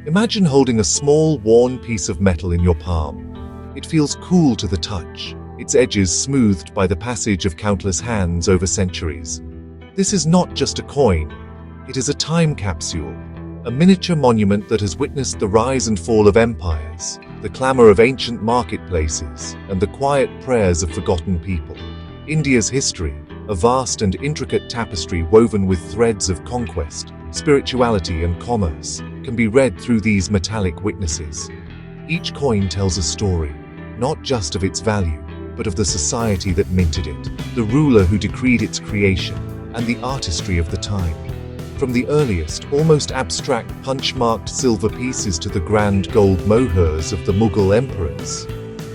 Imagine holding a small, worn piece of metal in your palm. It feels cool to the touch, its edges smoothed by the passage of countless hands over centuries. This is not just a coin, it is a time capsule, a miniature monument that has witnessed the rise and fall of empires, the clamor of ancient marketplaces, and the quiet prayers of forgotten people. India's history, a vast and intricate tapestry woven with threads of conquest, spirituality, and commerce, can be read through these metallic witnesses. Each coin tells a story, not just of its value, but of the society that minted it, the ruler who decreed its creation, and the artistry of the time. From the earliest, almost abstract punch-marked silver pieces to the grand gold mohurs of the Mughal emperors,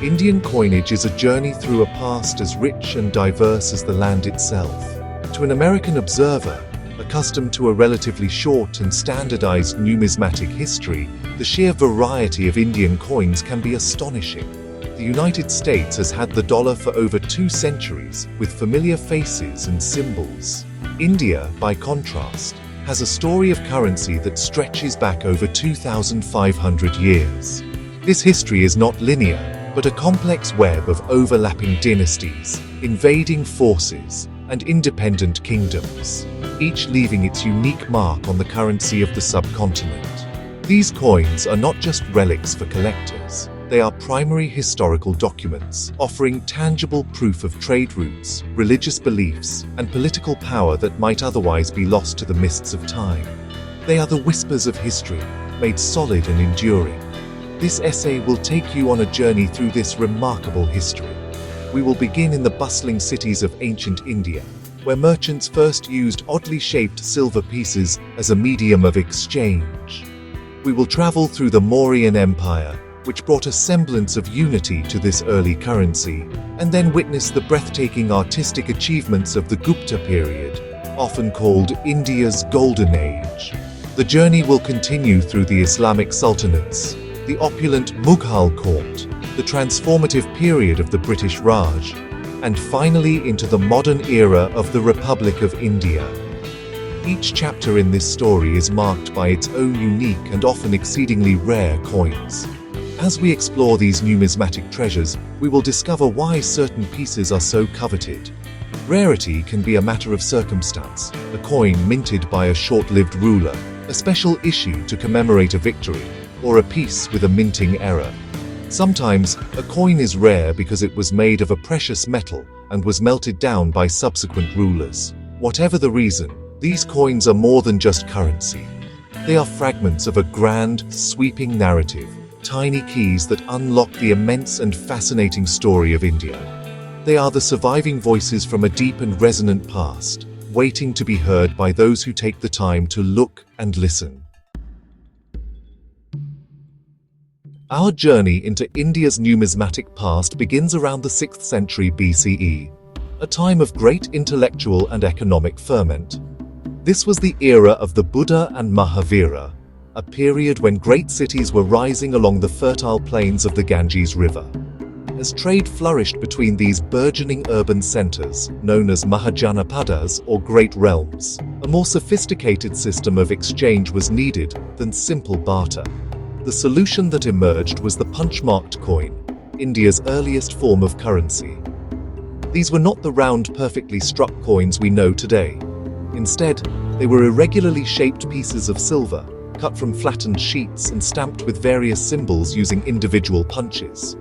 Indian coinage is a journey through a past as rich and diverse as the land itself. To an American observer, accustomed to a relatively short and standardized numismatic history, the sheer variety of Indian coins can be astonishing. The United States has had the dollar for over 2 centuries, with familiar faces and symbols. India, by contrast, has a story of currency that stretches back over 2,500 years. This history is not linear, but a complex web of overlapping dynasties, invading forces, and independent kingdoms, each leaving its unique mark on the currency of the subcontinent. These coins are not just relics for collectors. They are primary historical documents, offering tangible proof of trade routes, religious beliefs, and political power that might otherwise be lost to the mists of time. They are the whispers of history, made solid and enduring. This essay will take you on a journey through this remarkable history. We will begin in the bustling cities of ancient India, where merchants first used oddly shaped silver pieces as a medium of exchange. We will travel through the Mauryan Empire, which brought a semblance of unity to this early currency, and then witness the breathtaking artistic achievements of the Gupta period, often called India's Golden Age. The journey will continue through the Islamic sultanates, the opulent Mughal court, the transformative period of the British Raj, and finally into the modern era of the Republic of India. Each chapter in this story is marked by its own unique and often exceedingly rare coins. As we explore these numismatic treasures, we will discover why certain pieces are so coveted. Rarity can be a matter of circumstance, a coin minted by a short-lived ruler, a special issue to commemorate a victory, or a piece with a minting error. Sometimes, a coin is rare because it was made of a precious metal and was melted down by subsequent rulers. Whatever the reason, these coins are more than just currency. They are fragments of a grand, sweeping narrative, tiny keys that unlock the immense and fascinating story of India. They are the surviving voices from a deep and resonant past, waiting to be heard by those who take the time to look and listen. Our journey into India's numismatic past begins around the 6th century BCE, a time of great intellectual and economic ferment. This was the era of the Buddha and Mahavira, a period when great cities were rising along the fertile plains of the Ganges River. As trade flourished between these burgeoning urban centers, known as Mahajanapadas or Great Realms, a more sophisticated system of exchange was needed than simple barter. The solution that emerged was the punch-marked coin, India's earliest form of currency. These were not the round, perfectly struck coins we know today. Instead, they were irregularly shaped pieces of silver, cut from flattened sheets and stamped with various symbols using individual punches.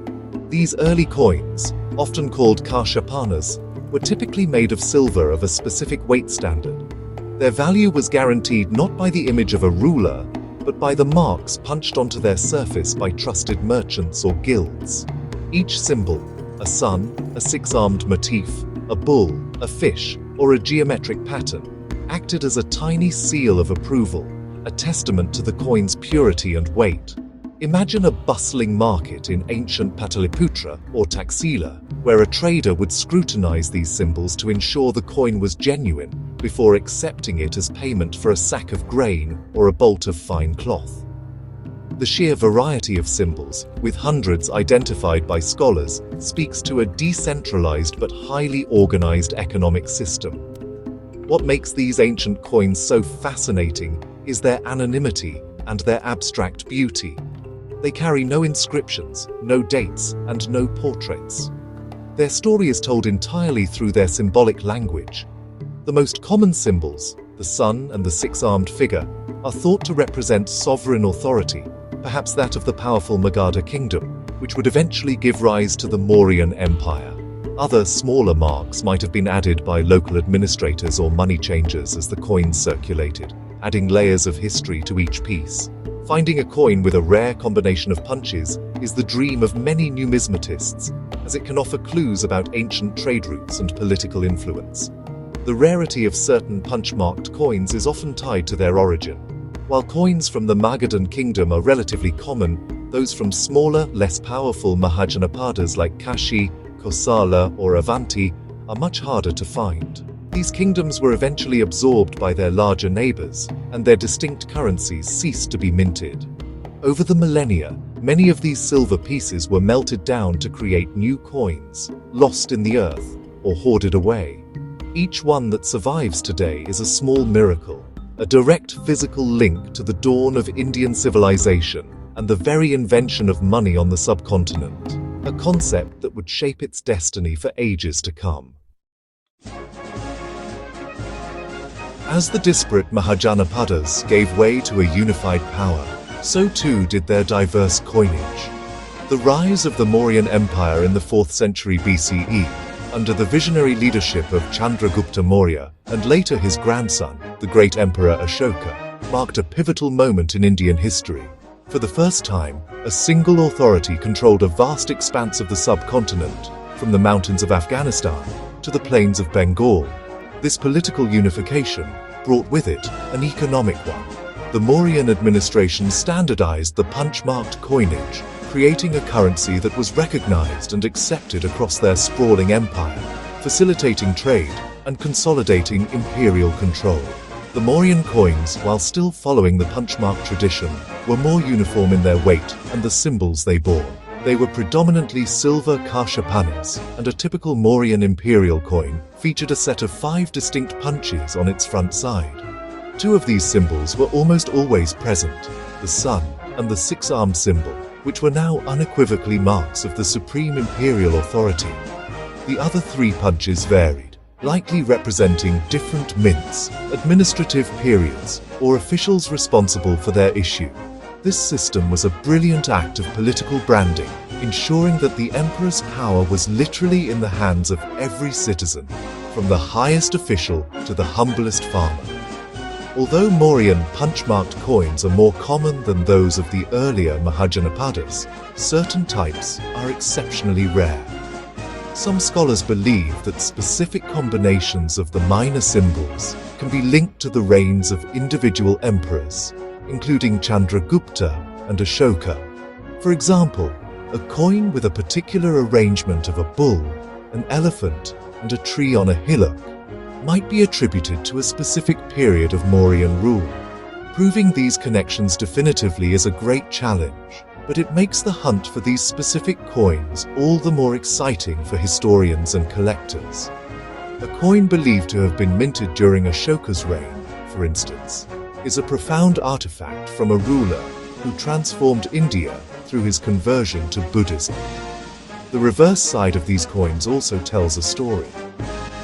These early coins, often called karshapanas, were typically made of silver of a specific weight standard. Their value was guaranteed not by the image of a ruler, but by the marks punched onto their surface by trusted merchants or guilds. Each symbol, a sun, a six-armed motif, a bull, a fish, or a geometric pattern, acted as a tiny seal of approval, a testament to the coin's purity and weight. Imagine a bustling market in ancient Pataliputra or Taxila, where a trader would scrutinize these symbols to ensure the coin was genuine before accepting it as payment for a sack of grain or a bolt of fine cloth. The sheer variety of symbols, with hundreds identified by scholars, speaks to a decentralized but highly organized economic system. What makes these ancient coins so fascinating is their anonymity and their abstract beauty. They carry no inscriptions, no dates, and no portraits. Their story is told entirely through their symbolic language. The most common symbols, the sun and the six-armed figure, are thought to represent sovereign authority, perhaps that of the powerful Magadha kingdom, which would eventually give rise to the Mauryan Empire. Other smaller marks might have been added by local administrators or money changers as the coins circulated, adding layers of history to each piece. Finding a coin with a rare combination of punches is the dream of many numismatists, as it can offer clues about ancient trade routes and political influence. The rarity of certain punch-marked coins is often tied to their origin. While coins from the Magadhan kingdom are relatively common, those from smaller, less powerful Mahajanapadas like Kashi, Kosala, or Avanti are much harder to find. These kingdoms were eventually absorbed by their larger neighbors, and their distinct currencies ceased to be minted. Over the millennia, many of these silver pieces were melted down to create new coins, lost in the earth, or hoarded away. Each one that survives today is a small miracle, a direct physical link to the dawn of Indian civilization and the very invention of money on the subcontinent, a concept that would shape its destiny for ages to come. As the disparate Mahajanapadas gave way to a unified power, so too did their diverse coinage. The rise of the Mauryan Empire in the 4th century BCE, under the visionary leadership of Chandragupta Maurya and later his grandson, the great Emperor Ashoka, marked a pivotal moment in Indian history. For the first time, a single authority controlled a vast expanse of the subcontinent, from the mountains of Afghanistan to the plains of Bengal. This political unification brought with it an economic one. The Mauryan administration standardized the punch-marked coinage, creating a currency that was recognized and accepted across their sprawling empire, facilitating trade and consolidating imperial control. The Mauryan coins, while still following the punch-mark tradition, were more uniform in their weight and the symbols they bore. They were predominantly silver kashapanis, and a typical Mauryan imperial coin featured a set of 5 distinct punches on its front side. 2 of these symbols were almost always present, the sun and the 6-armed symbol, which were now unequivocally marks of the supreme imperial authority. The other 3 punches varied, likely representing different mints, administrative periods, or officials responsible for their issue. This system was a brilliant act of political branding, ensuring that the emperor's power was literally in the hands of every citizen, from the highest official to the humblest farmer. Although Mauryan punch-marked coins are more common than those of the earlier Mahajanapadas, certain types are exceptionally rare. Some scholars believe that specific combinations of the minor symbols can be linked to the reigns of individual emperors, including Chandragupta and Ashoka. For example, a coin with a particular arrangement of a bull, an elephant, and a tree on a hillock might be attributed to a specific period of Mauryan rule. Proving these connections definitively is a great challenge, but it makes the hunt for these specific coins all the more exciting for historians and collectors. A coin believed to have been minted during Ashoka's reign, for instance, is a profound artifact from a ruler who transformed India through his conversion to Buddhism. The reverse side of these coins also tells a story.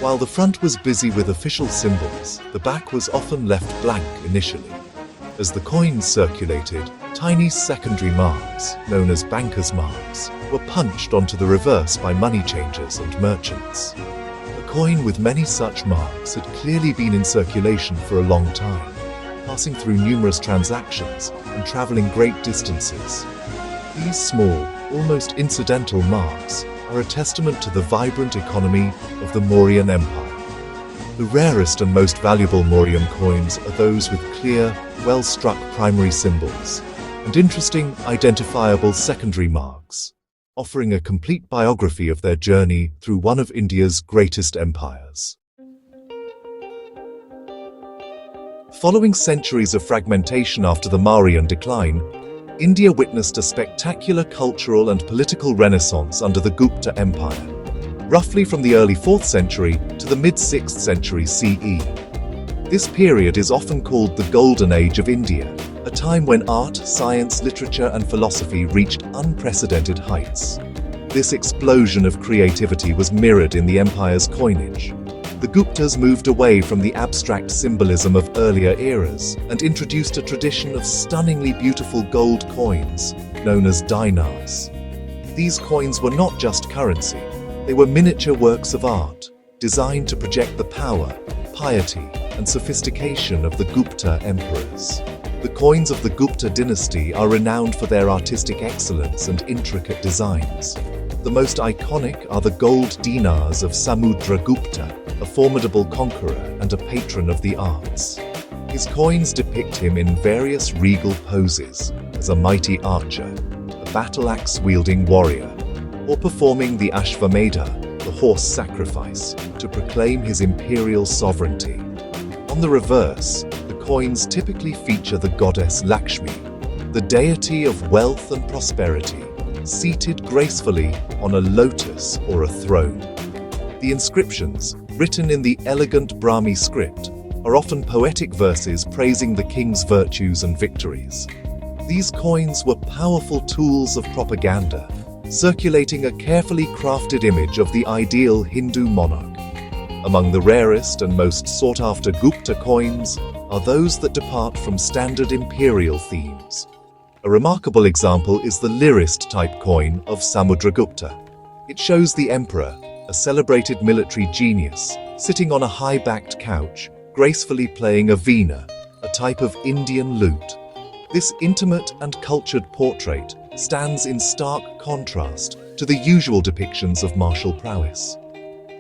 While the front was busy with official symbols, the back was often left blank initially. As the coins circulated, tiny secondary marks, known as bankers' marks, were punched onto the reverse by money changers and merchants. A coin with many such marks had clearly been in circulation for a long time, passing through numerous transactions and traveling great distances. These small, almost incidental marks are a testament to the vibrant economy of the Mauryan Empire. The rarest and most valuable Mauryan coins are those with clear, well-struck primary symbols and interesting, identifiable secondary marks, offering a complete biography of their journey through one of India's greatest empires. Following centuries of fragmentation after the Mauryan decline, India witnessed a spectacular cultural and political renaissance under the Gupta Empire, roughly from the early 4th century to the mid-6th century CE. This period is often called the Golden Age of India, a time when art, science, literature, and philosophy reached unprecedented heights. This explosion of creativity was mirrored in the empire's coinage. The Guptas moved away from the abstract symbolism of earlier eras and introduced a tradition of stunningly beautiful gold coins, known as dinars. These coins were not just currency, they were miniature works of art, designed to project the power, piety, and sophistication of the Gupta emperors. The coins of the Gupta dynasty are renowned for their artistic excellence and intricate designs. The most iconic are the gold dinars of Samudragupta, a formidable conqueror and a patron of the arts. His coins depict him in various regal poses, as a mighty archer, a battle-axe-wielding warrior, or performing the Ashvamedha, the horse sacrifice, to proclaim his imperial sovereignty. On the reverse, the coins typically feature the goddess Lakshmi, the deity of wealth and prosperity, seated gracefully on a lotus or a throne. The inscriptions, written in the elegant Brahmi script, are often poetic verses praising the king's virtues and victories. These coins were powerful tools of propaganda, circulating a carefully crafted image of the ideal Hindu monarch. Among the rarest and most sought-after Gupta coins are those that depart from standard imperial themes. A remarkable example is the Rarest type coin of Samudragupta. It shows the emperor, a celebrated military genius, sitting on a high-backed couch, gracefully playing a veena, a type of Indian lute. This intimate and cultured portrait stands in stark contrast to the usual depictions of martial prowess.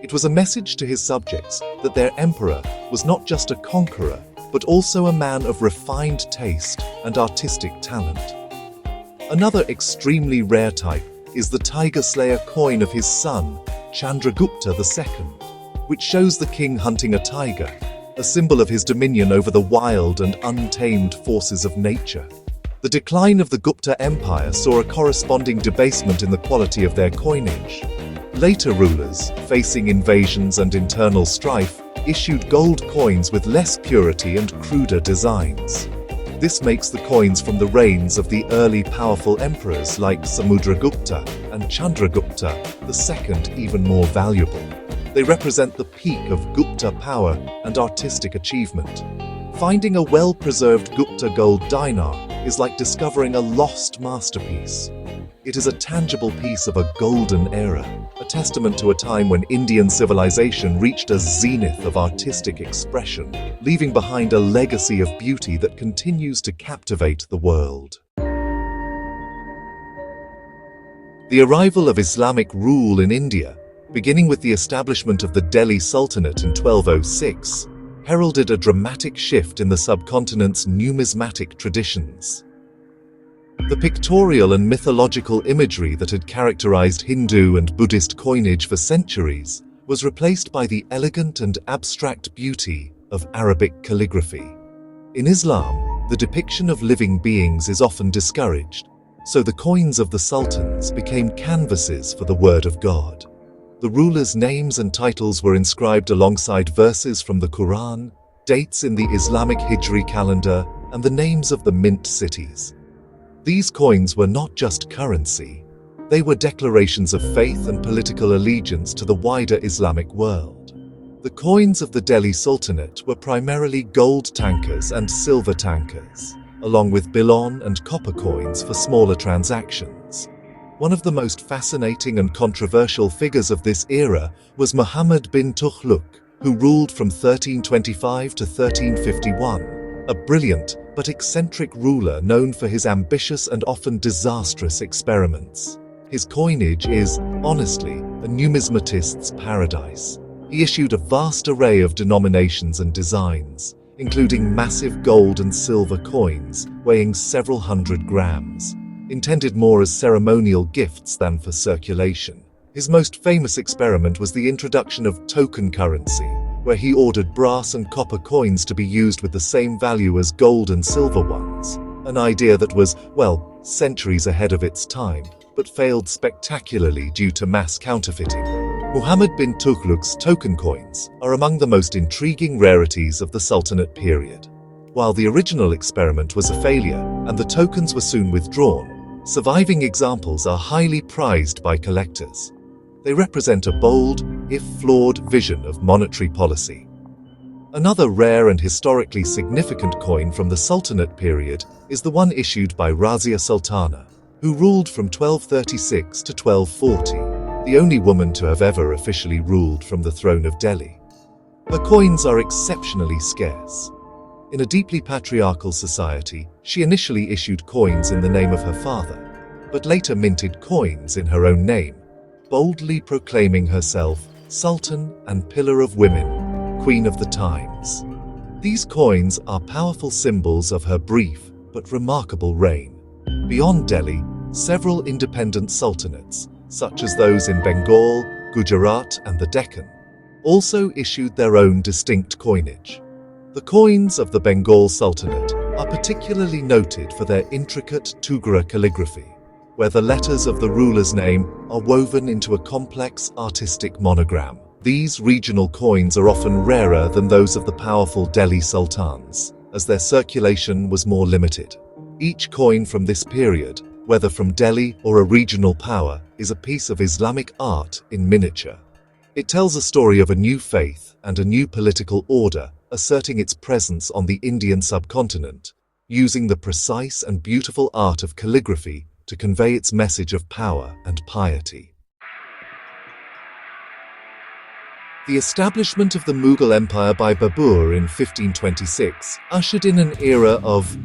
It was a message to his subjects that their emperor was not just a conqueror, but also a man of refined taste and artistic talent. Another extremely rare type is the Tiger Slayer coin of his son, Chandragupta II, which shows the king hunting a tiger, a symbol of his dominion over the wild and untamed forces of nature. The decline of the Gupta Empire saw a corresponding debasement in the quality of their coinage. Later rulers, facing invasions and internal strife, issued gold coins with less purity and cruder designs. This makes the coins from the reigns of the early powerful emperors like Samudragupta and Chandragupta II even more valuable. They represent the peak of Gupta power and artistic achievement. Finding a well-preserved Gupta gold dinar is like discovering a lost masterpiece. It is a tangible piece of a golden era, a testament to a time when Indian civilization reached a zenith of artistic expression, leaving behind a legacy of beauty that continues to captivate the world. The arrival of Islamic rule in India, beginning with the establishment of the Delhi Sultanate in 1206, heralded a dramatic shift in the subcontinent's numismatic traditions. The pictorial and mythological imagery that had characterized Hindu and Buddhist coinage for centuries was replaced by the elegant and abstract beauty of Arabic calligraphy. In Islam, the depiction of living beings is often discouraged, so the coins of the sultans became canvases for the word of God. The rulers' names and titles were inscribed alongside verses from the Quran, dates in the Islamic Hijri calendar, and the names of the mint cities. These coins were not just currency, they were declarations of faith and political allegiance to the wider Islamic world. The coins of the Delhi Sultanate were primarily gold tankers and silver tankers, along with Bilon and copper coins for smaller transactions. One of the most fascinating and controversial figures of this era was Muhammad bin Tughlaq, who ruled from 1325 to 1351, a brilliant but eccentric ruler known for his ambitious and often disastrous experiments. His coinage is, honestly, a numismatist's paradise. He issued a vast array of denominations and designs, including massive gold and silver coins weighing several hundred grams, intended more as ceremonial gifts than for circulation. His most famous experiment was the introduction of token currency, where he ordered brass and copper coins to be used with the same value as gold and silver ones, an idea that was, well, centuries ahead of its time, but failed spectacularly due to mass counterfeiting. Muhammad bin Tughlaq's token coins are among the most intriguing rarities of the Sultanate period. While the original experiment was a failure and the tokens were soon withdrawn, surviving examples are highly prized by collectors. They represent a bold, if flawed, vision of monetary policy. Another rare and historically significant coin from the Sultanate period is the one issued by Razia Sultana, who ruled from 1236 to 1240, the only woman to have ever officially ruled from the throne of Delhi. Her coins are exceptionally scarce. In a deeply patriarchal society, she initially issued coins in the name of her father, but later minted coins in her own name, boldly proclaiming herself Sultan and Pillar of Women, Queen of the Times. These coins are powerful symbols of her brief but remarkable reign. Beyond Delhi, several independent sultanates, such as those in Bengal, Gujarat, and the Deccan, also issued their own distinct coinage. The coins of the Bengal Sultanate are particularly noted for their intricate Tugara calligraphy, where the letters of the ruler's name are woven into a complex artistic monogram. These regional coins are often rarer than those of the powerful Delhi sultans, as their circulation was more limited. Each coin from this period, whether from Delhi or a regional power, is a piece of Islamic art in miniature. It tells a story of a new faith and a new political order asserting its presence on the Indian subcontinent, using the precise and beautiful art of calligraphy to convey its message of power and piety. The establishment of the Mughal Empire by Babur in 1526 ushered in an era of,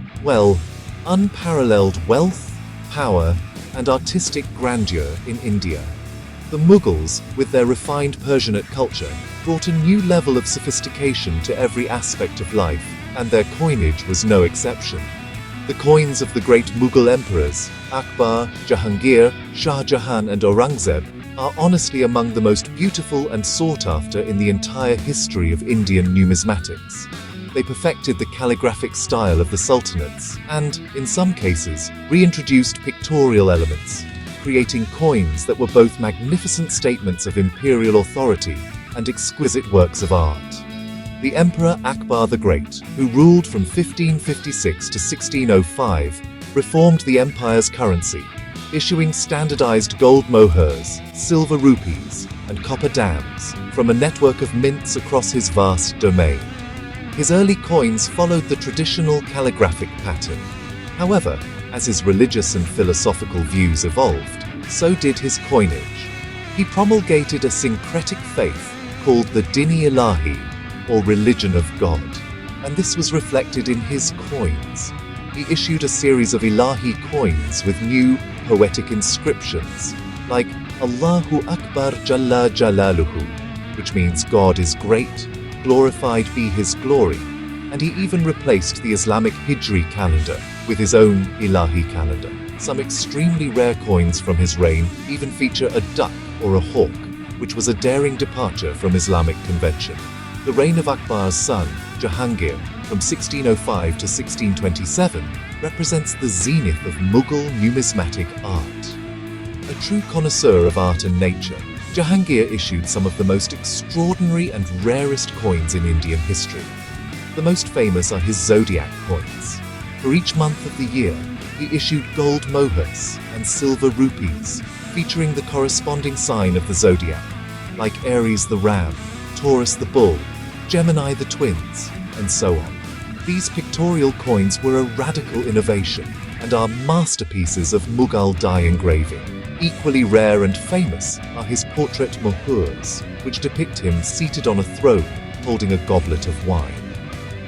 unparalleled wealth, power, and artistic grandeur in India. The Mughals, with their refined Persianate culture, brought a new level of sophistication to every aspect of life, and their coinage was no exception. The coins of the great Mughal emperors, Akbar, Jahangir, Shah Jahan, and Aurangzeb, are honestly among the most beautiful and sought after in the entire history of Indian numismatics. They perfected the calligraphic style of the sultanates and, in some cases, reintroduced pictorial elements, creating coins that were both magnificent statements of imperial authority and exquisite works of art. The Emperor Akbar the Great, who ruled from 1556 to 1605, reformed the empire's currency, issuing standardized gold mohurs, silver rupees, and copper dams from a network of mints across his vast domain. His early coins followed the traditional calligraphic pattern. However, as his religious and philosophical views evolved, so did his coinage. He promulgated a syncretic faith called the Dini Ilahi, or Religion of God, and this was reflected in his coins. He issued a series of Ilahi coins with new, poetic inscriptions, like Allahu Akbar Jalla Jalaluhu, which means God is great, glorified be His glory, and he even replaced the Islamic Hijri calendar with his own Ilahi calendar. Some extremely rare coins from his reign even feature a duck or a hawk, which was a daring departure from Islamic convention. The reign of Akbar's son, Jahangir, from 1605 to 1627, represents the zenith of Mughal numismatic art. A true connoisseur of art and nature, Jahangir issued some of the most extraordinary and rarest coins in Indian history. The most famous are his zodiac coins. For each month of the year, he issued gold mohurs and silver rupees, featuring the corresponding sign of the zodiac, like Aries the ram, Taurus the bull, Gemini the twins, and so on. These pictorial coins were a radical innovation and are masterpieces of Mughal die engraving. Equally rare and famous are his portrait mohurs, which depict him seated on a throne holding a goblet of wine.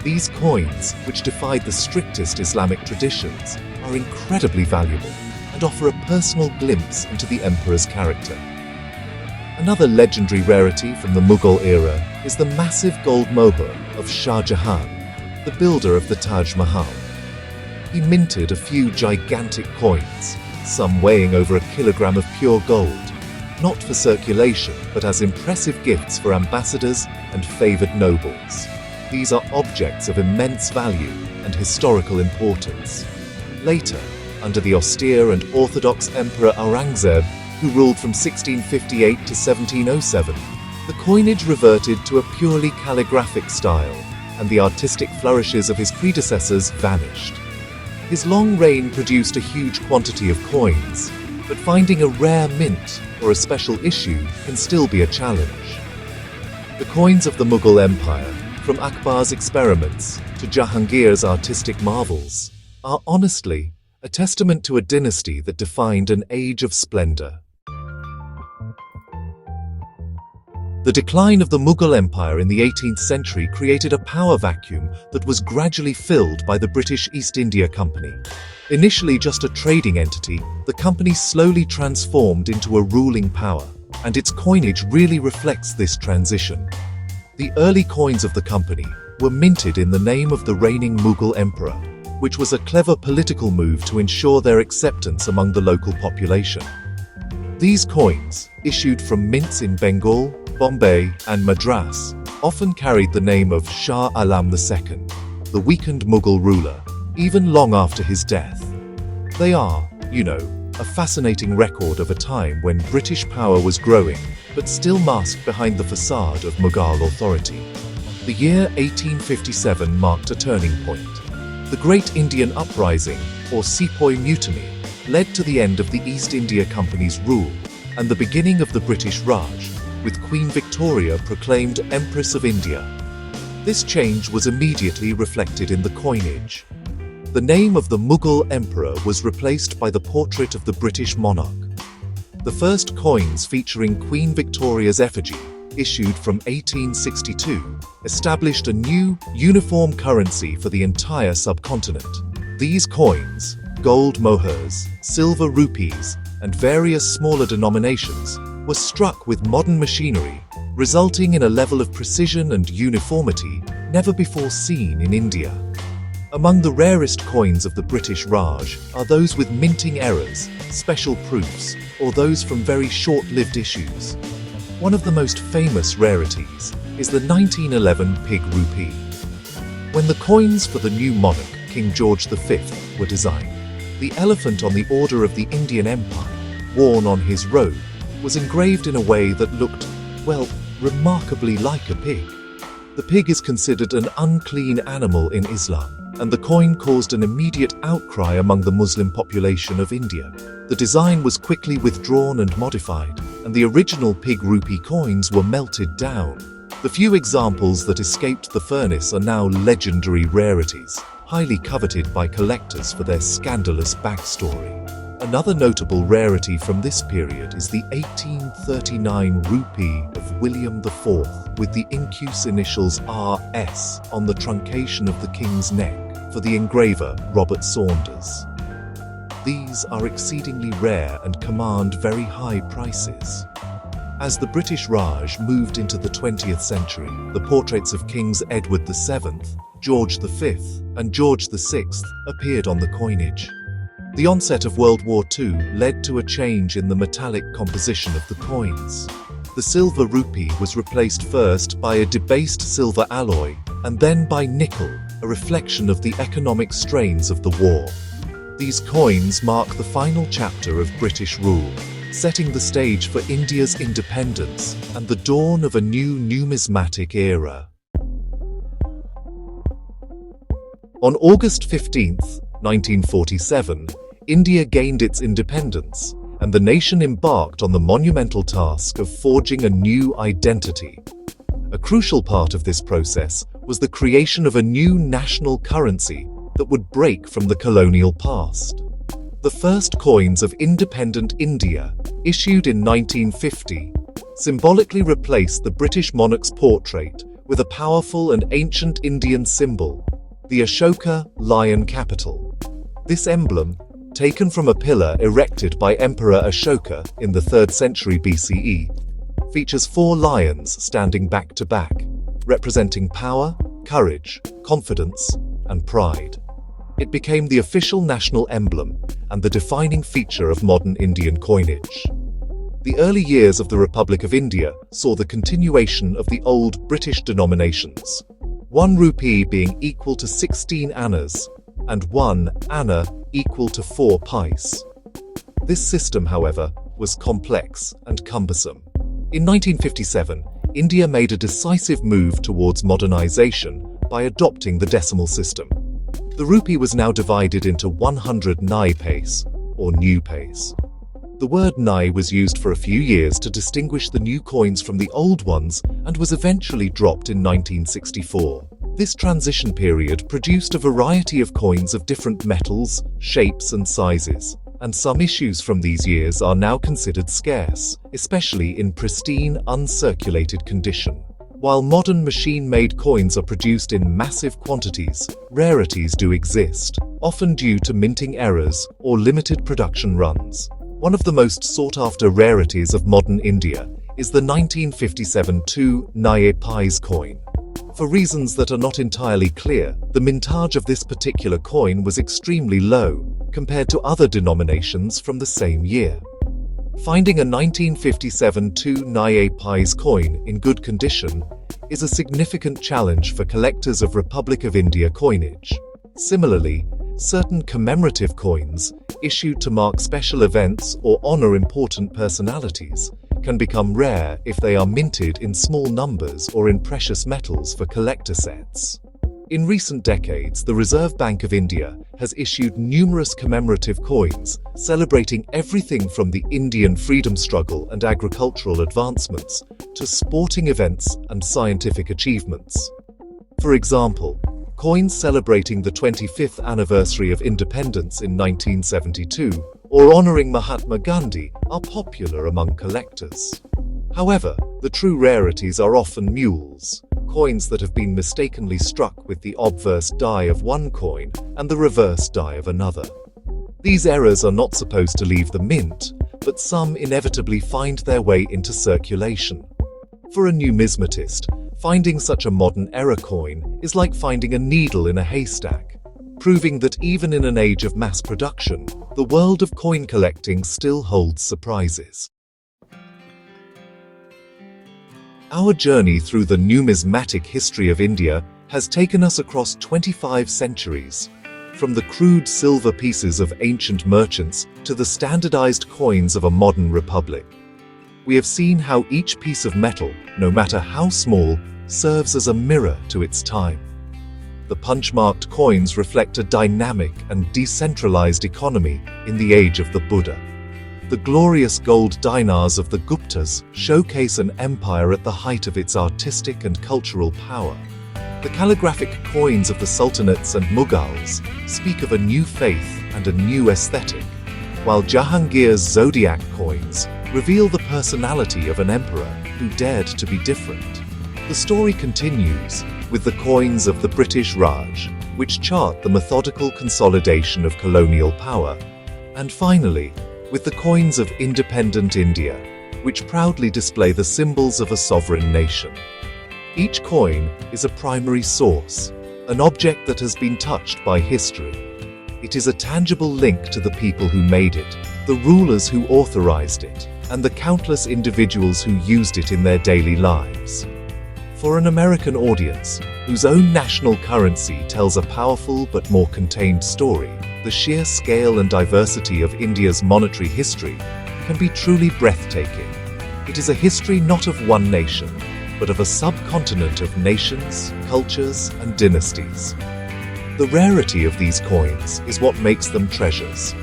These coins, which defied the strictest Islamic traditions, are incredibly valuable and offer a personal glimpse into the emperor's character. Another legendary rarity from the Mughal era is the massive gold mohur of Shah Jahan, the builder of the Taj Mahal. He minted a few gigantic coins, some weighing over a kilogram of pure gold, not for circulation but as impressive gifts for ambassadors and favored nobles. These are objects of immense value and historical importance. Later, under the austere and orthodox Emperor Aurangzeb, who ruled from 1658 to 1707, the coinage reverted to a purely calligraphic style, and the artistic flourishes of his predecessors vanished. His long reign produced a huge quantity of coins, but finding a rare mint or a special issue can still be a challenge. The coins of the Mughal Empire, from Akbar's experiments to Jahangir's artistic marvels, are honestly a testament to a dynasty that defined an age of splendor. The decline of the Mughal Empire in the 18th century created a power vacuum that was gradually filled by the British East India Company. Initially just a trading entity, the company slowly transformed into a ruling power, and its coinage really reflects this transition. The early coins of the company were minted in the name of the reigning Mughal emperor, which was a clever political move to ensure their acceptance among the local population. These coins, issued from mints in Bengal, Bombay, and Madras, often carried the name of Shah Alam II, the weakened Mughal ruler, even long after his death. They are, a fascinating record of a time when British power was growing, but still masked behind the facade of Mughal authority. The year 1857 marked a turning point. The Great Indian Uprising, or Sepoy Mutiny, led to the end of the East India Company's rule and the beginning of the British Raj, with Queen Victoria proclaimed Empress of India. This change was immediately reflected in the coinage. The name of the Mughal emperor was replaced by the portrait of the British monarch. The first coins featuring Queen Victoria's effigy, issued from 1862, established a new, uniform currency for the entire subcontinent. These coins, gold mohurs, silver rupees, and various smaller denominations, were struck with modern machinery, resulting in a level of precision and uniformity never before seen in India. Among the rarest coins of the British Raj are those with minting errors, special proofs, or those from very short-lived issues. One of the most famous rarities is the 1911 pig rupee. When the coins for the new monarch, King George V, were designed, the elephant on the Order of the Indian Empire, worn on his robe, was engraved in a way that looked, remarkably like a pig. The pig is considered an unclean animal in Islam, and the coin caused an immediate outcry among the Muslim population of India. The design was quickly withdrawn and modified, and the original pig rupee coins were melted down. The few examples that escaped the furnace are now legendary rarities, highly coveted by collectors for their scandalous backstory. Another notable rarity from this period is the 1839 rupee of William IV with the incuse initials RS on the truncation of the king's neck for the engraver Robert Saunders. These are exceedingly rare and command very high prices. As the British Raj moved into the 20th century, the portraits of Kings Edward VII, George V, and George VI appeared on the coinage. The onset of World War II led to a change in the metallic composition of the coins. The silver rupee was replaced first by a debased silver alloy, and then by nickel, a reflection of the economic strains of the war. These coins mark the final chapter of British rule, setting the stage for India's independence and the dawn of a new numismatic era. On August 15, 1947, India gained its independence, and the nation embarked on the monumental task of forging a new identity. A crucial part of this process was the creation of a new national currency that would break from the colonial past. The first coins of independent India, issued in 1950, symbolically replaced the British monarch's portrait with a powerful and ancient Indian symbol, the Ashoka lion capital. This emblem, taken from a pillar erected by Emperor Ashoka in the 3rd century BCE, features 4 lions standing back to back, representing power, courage, confidence, and pride. It became the official national emblem and the defining feature of modern Indian coinage. The early years of the Republic of India saw the continuation of the old British denominations, 1 rupee being equal to 16 annas, and 1 anna equal to 4 pice. This system, however, was complex and cumbersome. In 1957, India made a decisive move towards modernization by adopting the decimal system. The rupee was now divided into 100 nai paise, or new paise. The word nai was used for a few years to distinguish the new coins from the old ones and was eventually dropped in 1964. This transition period produced a variety of coins of different metals, shapes and sizes, and some issues from these years are now considered scarce, especially in pristine, uncirculated condition. While modern machine-made coins are produced in massive quantities, rarities do exist, often due to minting errors or limited production runs. One of the most sought-after rarities of modern India is the 1957 2 nai paise coin. For reasons that are not entirely clear, the mintage of this particular coin was extremely low compared to other denominations from the same year. Finding a 1957 2 nai paise coin in good condition is a significant challenge for collectors of Republic of India coinage. Similarly, certain commemorative coins, issued to mark special events or honor important personalities, can become rare if they are minted in small numbers or in precious metals for collector sets. In recent decades, the Reserve Bank of India has issued numerous commemorative coins celebrating everything from the Indian freedom struggle and agricultural advancements to sporting events and scientific achievements. For example, coins celebrating the 25th anniversary of independence in 1972 or honoring Mahatma Gandhi are popular among collectors. However, the true rarities are often mules, coins that have been mistakenly struck with the obverse die of one coin and the reverse die of another. These errors are not supposed to leave the mint, but some inevitably find their way into circulation. For a numismatist, finding such a modern error coin is like finding a needle in a haystack, proving that even in an age of mass production, the world of coin collecting still holds surprises. Our journey through the numismatic history of India has taken us across 25 centuries, from the crude silver pieces of ancient merchants to the standardized coins of a modern republic. We have seen how each piece of metal, no matter how small, serves as a mirror to its time. The punch-marked coins reflect a dynamic and decentralized economy in the age of the Buddha. The glorious gold dinars of the Guptas showcase an empire at the height of its artistic and cultural power. The calligraphic coins of the Sultanates and Mughals speak of a new faith and a new aesthetic, while Jahangir's zodiac coins reveal the personality of an emperor who dared to be different. The story continues with the coins of the British Raj, which chart the methodical consolidation of colonial power, and finally, with the coins of independent India, which proudly display the symbols of a sovereign nation. Each coin is a primary source, an object that has been touched by history. It is a tangible link to the people who made it, the rulers who authorized it, and the countless individuals who used it in their daily lives. For an American audience, whose own national currency tells a powerful but more contained story, the sheer scale and diversity of India's monetary history can be truly breathtaking. It is a history not of one nation, but of a subcontinent of nations, cultures, and dynasties. The rarity of these coins is what makes them treasures.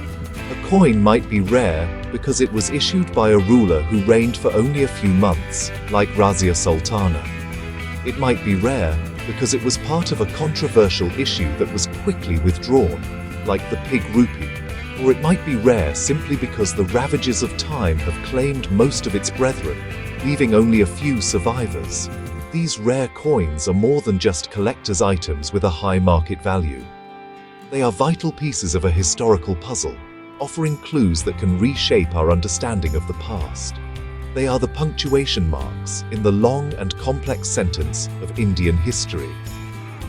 A coin might be rare because it was issued by a ruler who reigned for only a few months, like Razia Sultana. It might be rare because it was part of a controversial issue that was quickly withdrawn, like the pig rupee, or it might be rare simply because the ravages of time have claimed most of its brethren, leaving only a few survivors. These rare coins are more than just collector's items with a high market value. They are vital pieces of a historical puzzle, offering clues that can reshape our understanding of the past. They are the punctuation marks in the long and complex sentence of Indian history.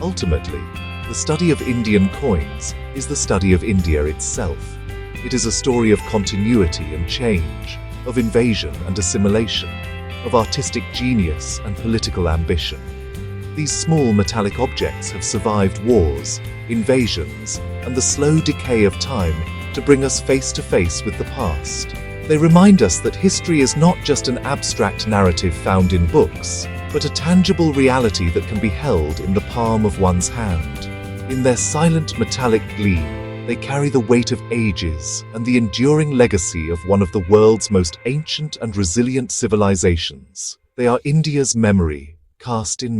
Ultimately, the study of Indian coins is the study of India itself. It is a story of continuity and change, of invasion and assimilation, of artistic genius and political ambition. These small metallic objects have survived wars, invasions, and the slow decay of time to bring us face to face with the past. They remind us that history is not just an abstract narrative found in books, but a tangible reality that can be held in the palm of one's hand. In their silent metallic gleam, they carry the weight of ages and the enduring legacy of one of the world's most ancient and resilient civilizations. They are India's memory, cast in